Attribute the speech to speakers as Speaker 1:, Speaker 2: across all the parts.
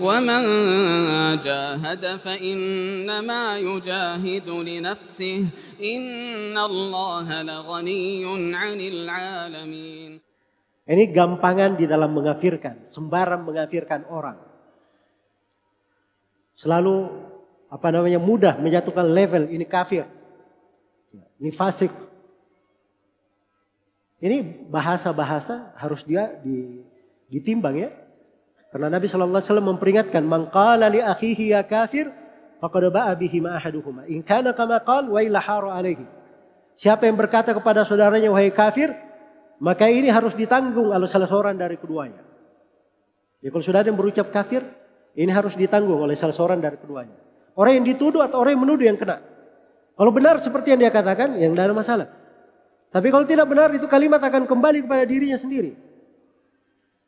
Speaker 1: ومن جاهد فإنما يجاهد لنفسه إن الله لغني عن العالمين.
Speaker 2: Ini gampangan di dalam mengafirkan, sembarang mengafirkan orang. Selalu mudah menjatuhkan level ini kafir. Ini fasik. Ini bahasa-bahasa harus dia ditimbang ya. Karena Nabi SAW memperingatkan, man qala li akhihi ya kafir, faqad ba'a bihi ma ahaduhuma. In kana kama qala wa illa haru alaihi. Siapa yang berkata kepada saudaranya wahai kafir, maka ini harus ditanggung oleh salah seorang dari keduanya. Ya, kalau sudah ada yang berucap kafir, ini harus ditanggung oleh salah seorang dari keduanya. Orang yang dituduh atau orang yang menuduh yang kena. Kalau benar seperti yang dia katakan, yang tidak ada masalah. Tapi kalau tidak benar, itu kalimat akan kembali kepada dirinya sendiri.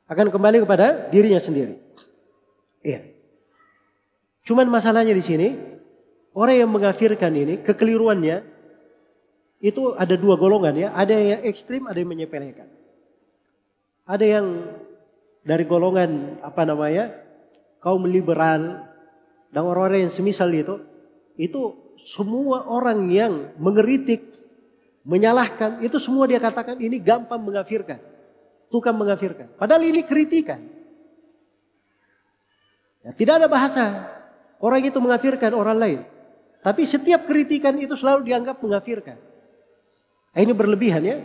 Speaker 2: Akan kembali kepada dirinya sendiri. Iya. Cuman masalahnya di sini, orang yang mengafirkan ini, kekeliruannya, itu ada dua golongan ya. Ada yang ekstrim, ada yang menyepelekan. Ada yang dari golongan kaum liberal dan orang-orang yang semisal itu semua orang yang mengeritik, menyalahkan, itu semua dia katakan ini gampang mengafirkan. Tukang mengafirkan. Padahal ini kritikan. Ya, tidak ada bahasa orang itu mengafirkan orang lain. Tapi setiap kritikan itu selalu dianggap mengafirkan. Nah, ini berlebihan ya.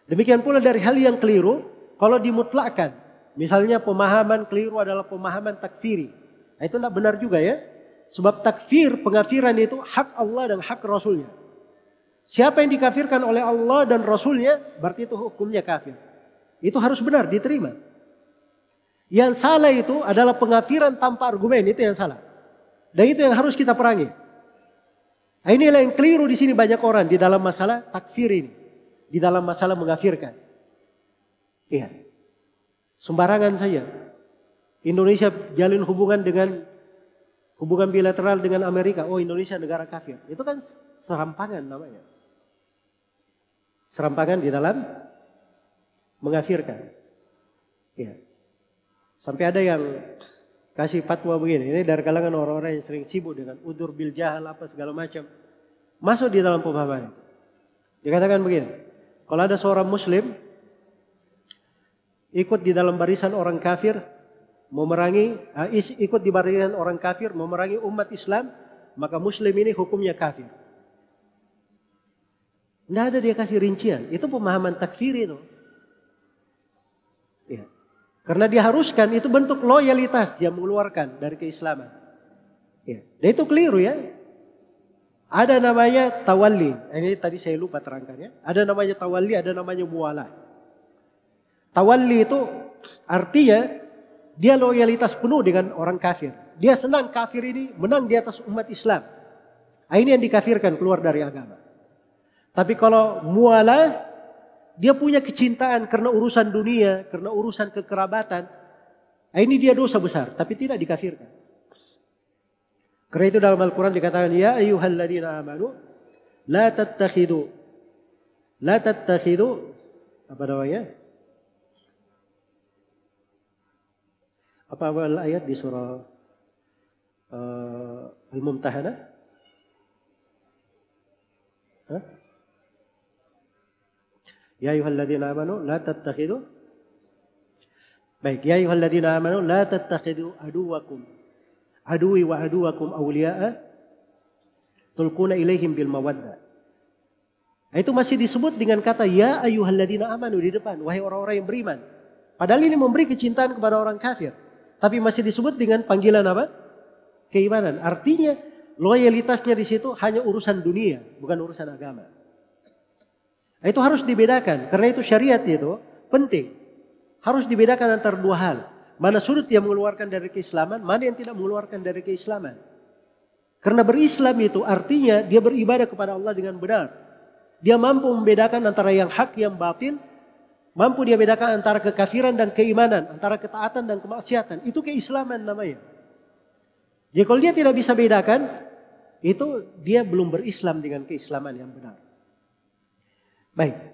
Speaker 2: Demikian pula dari hal yang keliru. Kalau dimutlakkan. Misalnya pemahaman keliru adalah pemahaman takfiri. Nah, itu tidak benar juga ya. Sebab takfir, pengafiran itu hak Allah dan hak Rasulnya. Siapa yang dikafirkan oleh Allah dan Rasulnya, berarti itu hukumnya kafir. Itu harus benar, diterima. Yang salah itu adalah pengafiran tanpa argumen, itu yang salah. Dan itu yang harus kita perangi. Nah, inilah yang keliru di sini banyak orang di dalam masalah takfir ini. Di dalam masalah mengafirkan. Iya. Sembarangan saja. Indonesia jalin hubungan bilateral dengan Amerika. Oh, Indonesia negara kafir. Itu kan serampangan namanya. Serampangan di dalam mengafirkan. Ya. Sampai ada yang kasih fatwa begini. Ini dari kalangan orang-orang yang sering sibuk dengan udur bil jahal apa segala macam. Masuk di dalam pemahaman. Dikatakan begini. Kalau ada seorang muslim ikut di dalam barisan orang kafir ikut di barisan orang kafir memerangi umat Islam, maka muslim ini hukumnya kafir. Tidak ada dia kasih rincian. Itu pemahaman takfir itu. Ya. Karena diharuskan itu bentuk loyalitas yang mengeluarkan dari keislaman. Ya. Dan itu keliru ya. Ada namanya tawalli. Ini tadi saya lupa terangkan ya. Ada namanya tawalli, ada namanya muwalah. Tawalli itu artinya dia loyalitas penuh dengan orang kafir. Dia senang kafir ini menang di atas umat Islam. Ini yang dikafirkan keluar dari agama. Tapi kalau muwalah, dia punya kecintaan karena urusan dunia, karena urusan kekerabatan. Ini dia dosa besar, tapi tidak dikafirkan. Karena itu dalam Al-Quran dikatakan, ya ayyuhalladzina amanu, la tattakhidu, apa ayat di surah Al-Mumtahanah? Ya ayyuhalladzina amanu la tattakhidu. Baik, ya ayyuhalladzina amanu la tattakhidu aduwi wa aduwakum awliya'a tulquna ilaihim bil mawaddah. Itu masih disebut dengan kata ya ayyuhalladzina amanu di depan, wahai orang-orang yang beriman. Padahal ini memberi kecintaan kepada orang kafir, tapi masih disebut dengan panggilan apa? Keimanan. Artinya loyalitasnya di situ hanya urusan dunia, bukan urusan agama. Itu harus dibedakan. Karena itu syariat itu penting. Harus dibedakan antara dua hal. Mana sudut yang mengeluarkan dari keislaman, mana yang tidak mengeluarkan dari keislaman. Karena berislam itu artinya dia beribadah kepada Allah dengan benar. Dia mampu membedakan antara yang hak, yang batil. Mampu dia bedakan antara kekafiran dan keimanan. Antara ketaatan dan kemaksiatan. Itu keislaman namanya. Jadi kalau dia tidak bisa bedakan, itu dia belum berislam dengan keislaman yang benar. Baik.